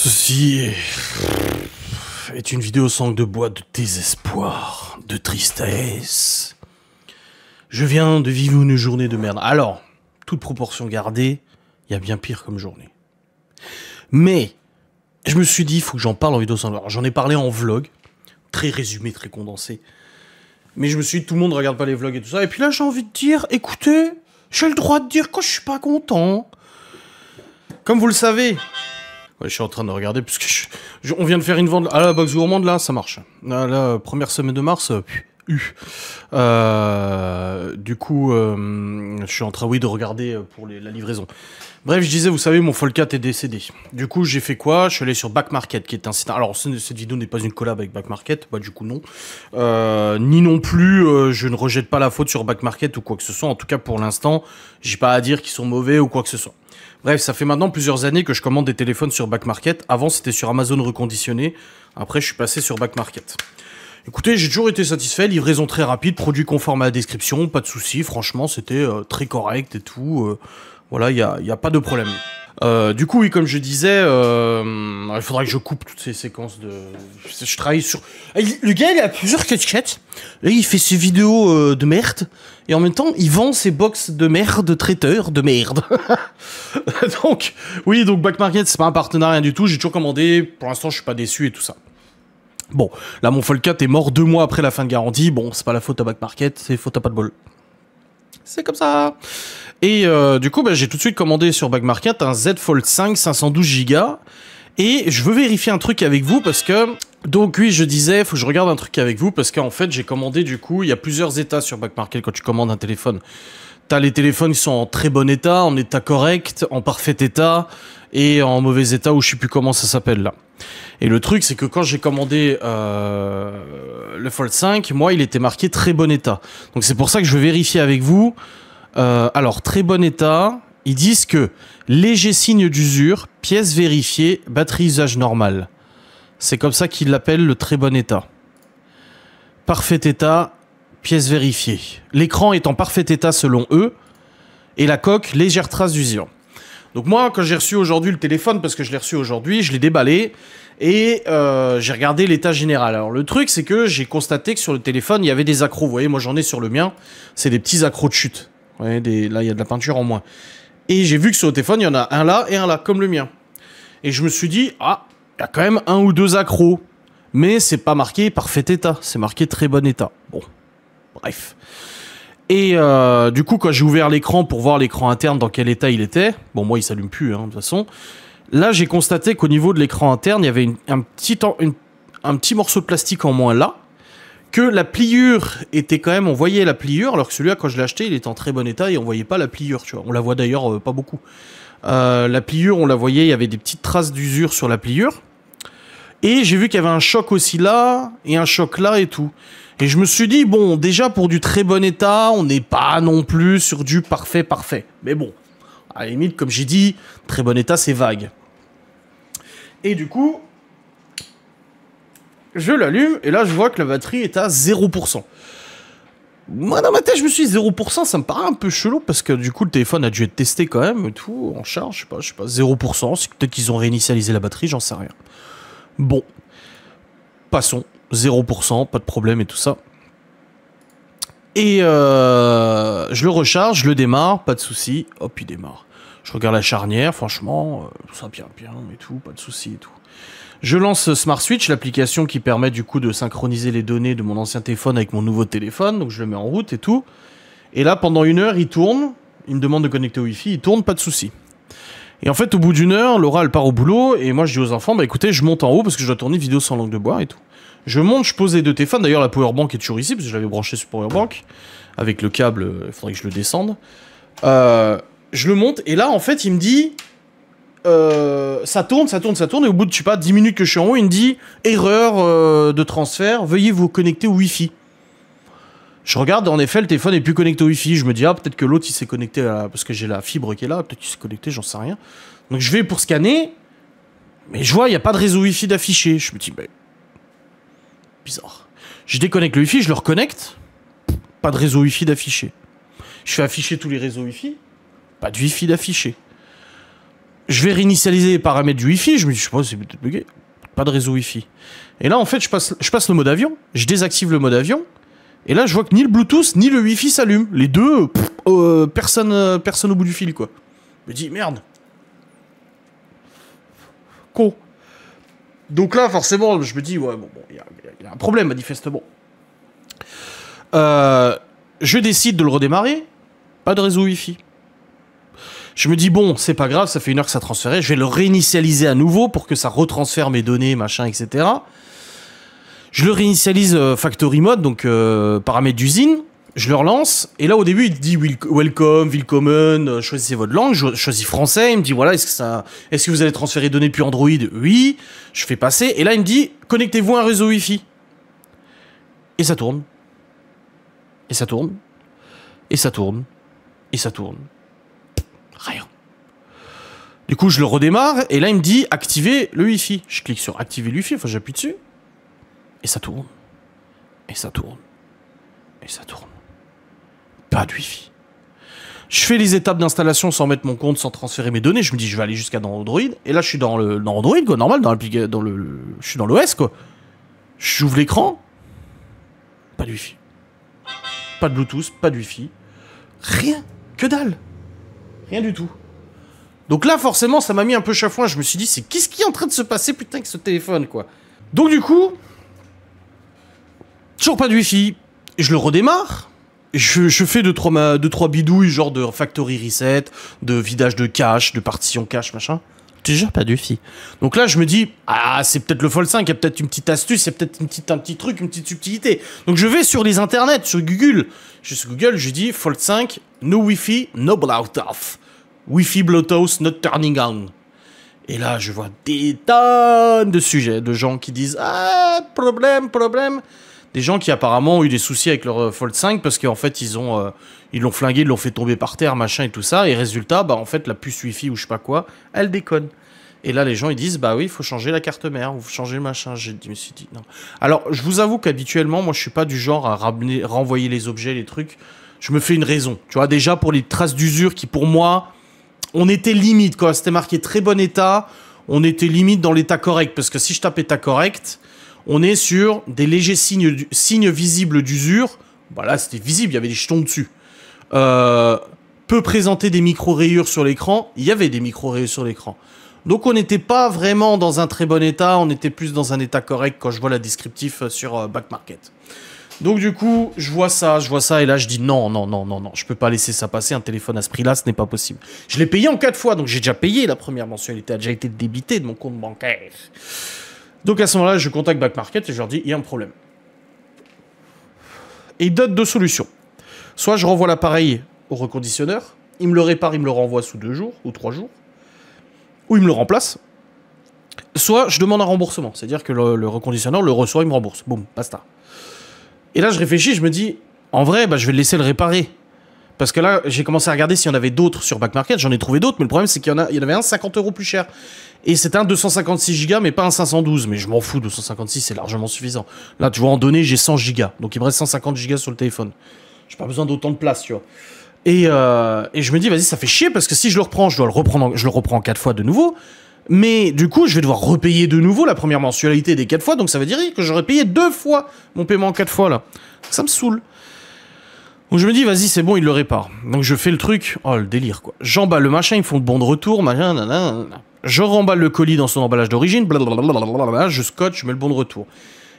Ceci est une vidéo sans langue de bois de désespoir, de tristesse. Je viens de vivre une journée de merde. Alors, toute proportion gardée, il y a bien pire comme journée. Mais, je me suis dit, il faut que j'en parle en vidéo sans langue. J'en ai parlé en vlog, très résumé, très condensé. Mais je me suis dit, tout le monde regarde pas les vlogs et tout ça. Et puis là, j'ai envie de dire, écoutez, j'ai le droit de dire quand je suis pas content. Comme vous le savez... Ouais, je suis en train de regarder, parce que on vient de faire une vente... Ah, la box gourmande, là, ça marche. La première semaine de mars... du coup, je suis en train, oui, de regarder pour la livraison. Bref, je disais, vous savez, mon Folcat est décédé. Du coup, j'ai fait quoi? Je suis allé sur Back Market, qui est un site... Alors, cette vidéo n'est pas une collab avec Back Market, bah du coup, non. Ni non plus, je ne rejette pas la faute sur Back Market ou quoi que ce soit. En tout cas, pour l'instant, j'ai pas à dire qu'ils sont mauvais ou quoi que ce soit. Bref, ça fait maintenant plusieurs années que je commande des téléphones sur Back Market. Avant, c'était sur Amazon reconditionné. Après, je suis passé sur Back Market. Écoutez, j'ai toujours été satisfait, livraison très rapide, produit conforme à la description, pas de soucis, franchement, c'était très correct et tout. Voilà, il y a pas de problème. Du coup, oui, comme je disais, il faudra que je coupe toutes ces séquences de... Je travaille sur... Le gars, il a plusieurs casquettes. Là, il fait ses vidéos de merde. Et en même temps, il vend ses box de merde, traiteur de merde. Donc, oui, donc Back Market, c'est pas un partenariat, rien du tout. J'ai toujours commandé. Pour l'instant, je suis pas déçu et tout ça. Bon, là, mon Folcat est mort 2 mois après la fin de garantie. Bon, c'est pas la faute à Back Market, c'est faute à pas de bol. C'est comme ça. Et du coup, bah, j'ai tout de suite commandé sur Back Market un Z Fold 5 512 Go. Et je veux vérifier un truc avec vous parce que... Donc oui, je disais, faut que je regarde un truc avec vous parce qu'en fait, j'ai commandé du coup, il y a plusieurs états sur Back Market quand tu commandes un téléphone. T'as les téléphones qui sont en très bon état, en état correct, en parfait état et en mauvais état où je sais plus comment ça s'appelle là. Et le truc, c'est que quand j'ai commandé le Fold 5, moi, il était marqué très bon état. Donc c'est pour ça que je veux vérifier avec vous. Alors, très bon état, ils disent que léger signe d'usure, pièce vérifiée, batterie usage normal. C'est comme ça qu'ils l'appellent le très bon état. Parfait état, pièce vérifiée. L'écran est en parfait état selon eux, et la coque, légère trace d'usure. Donc moi, quand j'ai reçu aujourd'hui le téléphone, parce que je l'ai reçu aujourd'hui, je l'ai déballé, et j'ai regardé l'état général. Alors le truc, c'est que j'ai constaté que sur le téléphone, il y avait des accros. Vous voyez, moi j'en ai sur le mien, c'est des petits accros de chute. Vous voyez, là, il y a de la peinture en moins. Et j'ai vu que sur le téléphone, il y en a un là et un là, comme le mien. Et je me suis dit, ah, il y a quand même 1 ou 2 accros. Mais c'est pas marqué parfait état, c'est marqué très bon état. Bon, bref. Et du coup, quand j'ai ouvert l'écran pour voir l'écran interne dans quel état il était, bon, moi, il s'allume plus, hein, de toute façon. Là, j'ai constaté qu'au niveau de l'écran interne, il y avait un petit morceau de plastique en moins là, que la pliure était quand même, on voyait la pliure, alors que celui-là, quand je l'ai acheté, il était en très bon état et on voyait pas la pliure, tu vois. On la voit d'ailleurs pas beaucoup. La pliure, on la voyait, il y avait des petites traces d'usure sur la pliure. Et j'ai vu qu'il y avait un choc aussi là, et un choc là et tout. Et je me suis dit, bon, déjà pour du très bon état, on n'est pas non plus sur du parfait. Mais bon, à la limite, comme j'ai dit, très bon état, c'est vague. Et du coup, je l'allume, et là, je vois que la batterie est à 0%. Moi, dans ma tête, je me suis dit 0%, ça me paraît un peu chelou, parce que du coup, le téléphone a dû être testé quand même, et tout, en charge, je sais pas, 0%, c'est peut-être qu'ils ont réinitialisé la batterie, j'en sais rien. Bon, passons, 0%, pas de problème et tout ça. Et je le recharge, je le démarre, pas de souci, hop, il démarre. Je regarde la charnière, franchement, ça bien et tout, pas de souci et tout. Je lance Smart Switch, l'application qui permet du coup de synchroniser les données de mon ancien téléphone avec mon nouveau téléphone, donc je le mets en route et tout. Et là, pendant 1 heure, il tourne, il me demande de connecter au Wi-Fi, il tourne, pas de souci. Et en fait, au bout d'1 heure, Laura, elle part au boulot, et moi, je dis aux enfants, bah écoutez, je monte en haut parce que je dois tourner une vidéo sans langue de bois et tout. Je monte, je pose les 2 téléphones, d'ailleurs, la powerbank est toujours ici, parce que je l'avais branché sur powerbank, avec le câble, il faudrait que je le descende. Je le monte, et là, en fait, il me dit, ça tourne, et au bout de, je sais pas, 10 minutes que je suis en haut, il me dit, erreur de transfert, veuillez vous connecter au Wi-Fi. Je regarde, en effet, le téléphone n'est plus connecté au Wi-Fi. Je me dis, ah, peut-être que l'autre, il s'est connecté à... Parce que j'ai la fibre qui est là, peut-être qu'il s'est connecté, j'en sais rien. Donc je vais pour scanner, mais je vois, il n'y a pas de réseau Wi-Fi d'affiché. Je me dis, mais... bizarre. Je déconnecte le Wi-Fi, je le reconnecte, pas de réseau Wi-Fi d'affiché. Je fais afficher tous les réseaux Wi-Fi, pas de Wi-Fi d'affiché. Je vais réinitialiser les paramètres du Wi-Fi. Je me dis, je sais pas, c'est peut-être bugué. Pas de réseau Wi-Fi. Et là, en fait, je passe le mode avion. Je désactive le mode avion. Et là, je vois que ni le Bluetooth, ni le Wi-Fi s'allument. Les deux, personne au bout du fil, quoi. Je me dis, merde. Con. Donc là, forcément, je me dis, ouais, bon, il y a un problème, manifestement. Je décide de le redémarrer. Pas de réseau Wi-Fi. Je me dis, bon, c'est pas grave, ça fait 1 heure que ça transférait. Je vais le réinitialiser à nouveau pour que ça retransfère mes données, machin, etc. Je le réinitialise factory mode, donc paramètres d'usine. Je le relance. Et là, au début, il dit welcome, willkommen, choisissez votre langue. Je choisis français. Il me dit, voilà, est-ce que vous allez transférer les données depuis Android? Oui. Je fais passer. Et là, il me dit, connectez-vous à un réseau Wi-Fi. Et ça tourne. Et ça tourne. Et ça tourne. Et ça tourne. Rien. Du coup, je le redémarre, et là, il me dit activer le Wi-Fi. Je clique sur activer le Wi-Fi, enfin, j'appuie dessus. Et ça tourne. Et ça tourne. Et ça tourne. Pas de Wi-Fi. Je fais les étapes d'installation sans mettre mon compte, sans transférer mes données. Je me dis, je vais aller jusqu'à dans Android. Et là, je suis dans Android, quoi, normal, je suis dans l'OS, quoi. J'ouvre l'écran. Pas de Wi-Fi. Pas de Bluetooth, pas de Wi-Fi. Rien. Que dalle. Rien du tout. Donc là, forcément, ça m'a mis un peu chafouin. Je me suis dit, c'est qu'est-ce qui est en train de se passer, putain, avec ce téléphone, quoi. Donc du coup, toujours pas de Wi-Fi. Je le redémarre. Je fais 2-3 bidouilles, genre de factory reset, de vidage de cache, de partition cache, machin. Toujours pas de Wi-Fi. Donc là, je me dis, ah, c'est peut-être le Fold 5, il y a peut-être une petite astuce, c'est peut-être un petit truc, une petite subtilité. Donc je vais sur les internets, sur Google. Je suis sur Google, je dis Fold 5, no Wi-Fi, no Bluetooth. Wi-Fi Bluetooth not turning on. Et là, je vois des tonnes de sujets, de gens qui disent, ah, problème. Des gens qui apparemment ont eu des soucis avec leur Fold 5 parce qu'en fait, ils l'ont flingué, ils l'ont fait tomber par terre, machin et tout ça. Et résultat, bah en fait, la puce Wi-Fi ou je sais pas quoi, elle déconne. Et là, les gens, ils disent, bah oui, il faut changer la carte mère, ou changer le machin. Je me suis dit, non. Alors, je vous avoue qu'habituellement, moi, je suis pas du genre à renvoyer les objets, les trucs. Je me fais une raison. Tu vois, déjà, pour les traces d'usure qui, pour moi, on était limite, quoi. C'était marqué très bon état. On était limite dans l'état correct. Parce que si je tape état correct, on est sur des légers signes visibles d'usure. Bah là, c'était visible, il y avait des jetons dessus. Peut présenter des micro-rayures sur l'écran. Il y avait des micro-rayures sur l'écran. Donc on n'était pas vraiment dans un très bon état, on était plus dans un état correct quand je vois la descriptif sur Back Market. Donc du coup, je vois ça, et là je dis non, je peux pas laisser ça passer, un téléphone à ce prix-là, ce n'est pas possible. Je l'ai payé en 4 fois, donc j'ai déjà payé la première mensualité, a déjà été débitée de mon compte bancaire. Donc à ce moment-là, je contacte Back Market et je leur dis, il y a un problème. Et ils donnent 2 solutions. Soit je renvoie l'appareil au reconditionneur, il me le répare, il me le renvoie sous 2 jours ou 3 jours, ou il me le remplace. Soit je demande un remboursement, c'est-à-dire que le reconditionneur le reçoit, il me rembourse. Boum, basta. Et là, je réfléchis, je me dis, en vrai, bah, je vais le laisser le réparer. Parce que là, j'ai commencé à regarder s'il y en avait d'autres sur Back Market. J'en ai trouvé d'autres, mais le problème, c'est qu'il y en avait un 50 € plus cher. Et c'était un 256 Go, mais pas un 512. Mais je m'en fous, 256, c'est largement suffisant. Là, tu vois, en données, j'ai 100 Go. Donc, il me reste 150 Go sur le téléphone. J'ai pas besoin d'autant de place, tu vois. Et je me dis, vas-y, ça fait chier, parce que si je le reprends, je le reprends 4 fois de nouveau. Mais du coup, je vais devoir repayer de nouveau la première mensualité des 4 fois. Donc ça veut dire que j'aurais payé 2 fois mon paiement 4 fois là. Ça me saoule. Donc je me dis, vas-y, c'est bon, il le répare. Donc je fais le truc. Oh, le délire, quoi. J'emballe le machin, ils me font le bon de retour, machin, nanana. Je remballe le colis dans son emballage d'origine, blablabla, je scotche, je mets le bon de retour.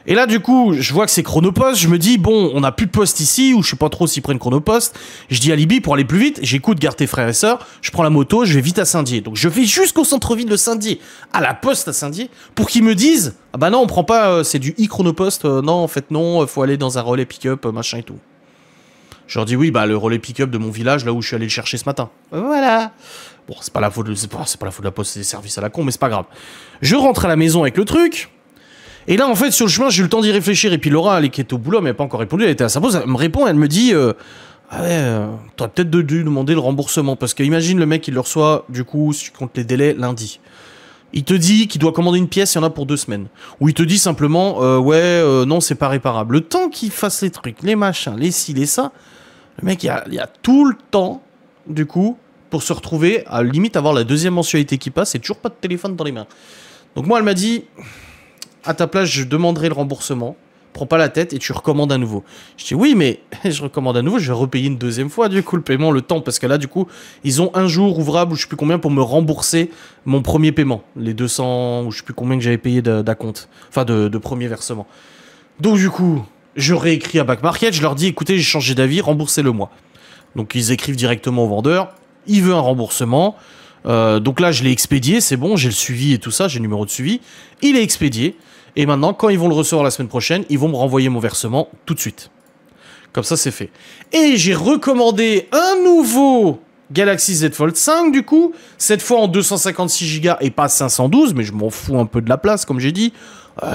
Et là, du coup, je vois que c'est Chronopost. Je me dis, bon, on n'a plus de poste ici, ou je sais pas trop s'ils prennent Chronopost. Je dis à Libye, pour aller plus vite, j'écoute Garde tes frères et sœurs, je prends la moto, je vais vite à Saint-Dié. Donc je vais jusqu'au centre-ville de Saint-Dié, à la poste à Saint-Dié, pour qu'ils me disent, ah bah non, on prend pas, c'est du e-Chronopost, non, en fait non, faut aller dans un relais pick-up, machin et tout. Je leur dis, oui, bah le relais pick-up de mon village, là où je suis allé le chercher ce matin. Voilà. Bon, c'est pas la faute de la poste, c'est des services à la con, mais c'est pas grave. Je rentre à la maison avec le truc. Et là, en fait, sur le chemin, j'ai eu le temps d'y réfléchir. Et puis Laura, elle qui était au boulot, elle m'avait pas encore répondu. Elle était à sa pause. Elle me répond, elle me dit, ah ouais, t'aurais peut-être dû demander le remboursement. Parce que imagine le mec, il le reçoit, du coup, si tu comptes les délais, lundi. Il te dit qu'il doit commander une pièce, il y en a pour 2 semaines. Ou il te dit simplement, non, c'est pas réparable. Le temps qu'il fasse les trucs, les machins, les ci, les ça, le mec, il y a tout le temps, du coup, pour se retrouver à limite avoir la deuxième mensualité qui passe et toujours pas de téléphone dans les mains. Donc moi, elle m'a dit, à ta place, je demanderai le remboursement. Prends pas la tête et tu recommandes à nouveau. Je dis oui, mais je recommande à nouveau, je vais repayer une deuxième fois du coup le paiement, le temps, parce que là du coup ils ont un jour ouvrable ou je sais plus combien pour me rembourser mon premier paiement, les 200 ou je sais plus combien que j'avais payé d'acompte, enfin de premier versement. Donc du coup je réécris à Back Market, je leur dis écoutez j'ai changé d'avis, remboursez-le moi. Donc ils écrivent directement au vendeur, il veut un remboursement. Donc là je l'ai expédié, c'est bon, j'ai le suivi et tout ça, j'ai le numéro de suivi, il est expédié. Et maintenant, quand ils vont le recevoir la semaine prochaine, ils vont me renvoyer mon versement tout de suite. Comme ça, c'est fait. Et j'ai recommandé un nouveau Galaxy Z Fold 5, du coup. Cette fois en 256 Go et pas 512, mais je m'en fous un peu de la place, comme j'ai dit.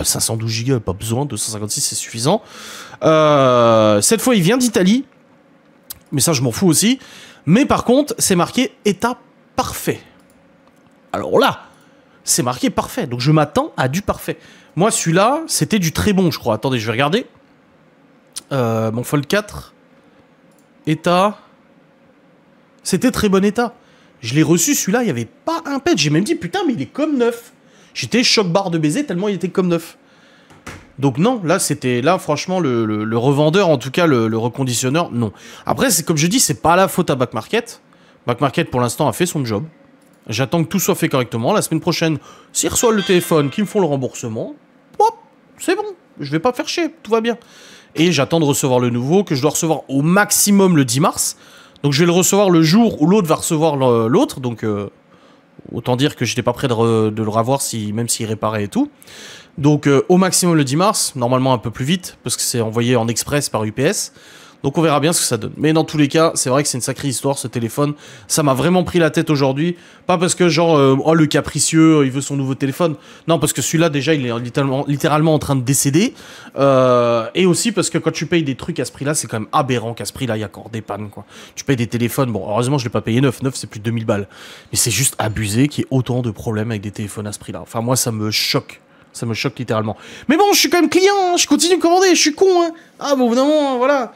512 Go, pas besoin. 256, c'est suffisant. Cette fois, il vient d'Italie. Mais ça, je m'en fous aussi. Mais par contre, c'est marqué état parfait. Alors là, c'est marqué parfait. Donc je m'attends à du parfait. Moi, celui-là, c'était du très bon, je crois. Attendez, je vais regarder. Mon Fold 4. État. C'était très bon état. Je l'ai reçu, celui-là, il n'y avait pas un pet. J'ai même dit, putain, mais il est comme neuf. J'étais choc barre de baiser tellement il était comme neuf. Donc non, là, c'était... Là, franchement, le revendeur, en tout cas, le reconditionneur, non. Après, c'est comme je dis, c'est pas la faute à Back Market. Back Market, pour l'instant, a fait son job. J'attends que tout soit fait correctement. La semaine prochaine, s'ils reçoivent le téléphone, qu'ils me font le remboursement, hop, c'est bon. Je vais pas faire chier, tout va bien. Et j'attends de recevoir le nouveau, que je dois recevoir au maximum le 10 mars. Donc je vais le recevoir le jour où l'autre va recevoir l'autre. Donc autant dire que j'étais pas prêt de le revoir, même s'il réparait et tout. Donc au maximum le 10 mars, normalement un peu plus vite, parce que c'est envoyé en express par UPS. Donc on verra bien ce que ça donne. Mais dans tous les cas, c'est vrai que c'est une sacrée histoire ce téléphone. Ça m'a vraiment pris la tête aujourd'hui. Pas parce que genre, oh le capricieux, il veut son nouveau téléphone. Non, parce que celui-là déjà, il est littéralement en train de décéder. Et aussi parce que quand tu payes des trucs à ce prix-là, c'est quand même aberrant qu'à ce prix-là, il y a encore des pannes, quoi. Tu payes des téléphones, bon, heureusement, je l'ai pas payé neuf. Neuf, c'est plus de 2000 balles. Mais c'est juste abusé qu'il y ait autant de problèmes avec des téléphones à ce prix-là. Enfin, moi, ça me choque. Ça me choque littéralement. Mais bon, je suis quand même client, hein, je continue de commander, je suis con, hein. Ah bon, évidemment, voilà.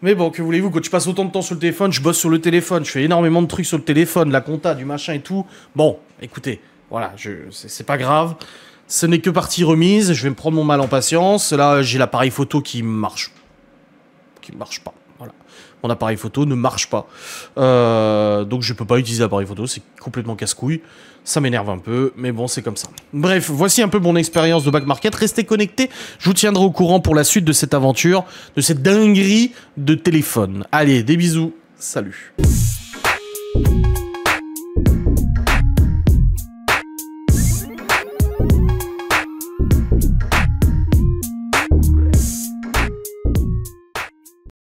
Mais bon, que voulez-vous, quand tu passes autant de temps sur le téléphone, je bosse sur le téléphone, je fais énormément de trucs sur le téléphone, la compta, du machin et tout. Bon, écoutez, voilà, c'est pas grave. Ce n'est que partie remise, je vais me prendre mon mal en patience. Là, j'ai l'appareil photo qui marche pas. Voilà. Mon appareil photo ne marche pas. Donc je peux pas utiliser l'appareil photo, c'est complètement casse-couille. Ça m'énerve un peu, mais bon, c'est comme ça. Bref, voici un peu mon expérience de Back Market. Restez connectés, je vous tiendrai au courant pour la suite de cette aventure, de cette dinguerie de téléphone. Allez, des bisous, salut.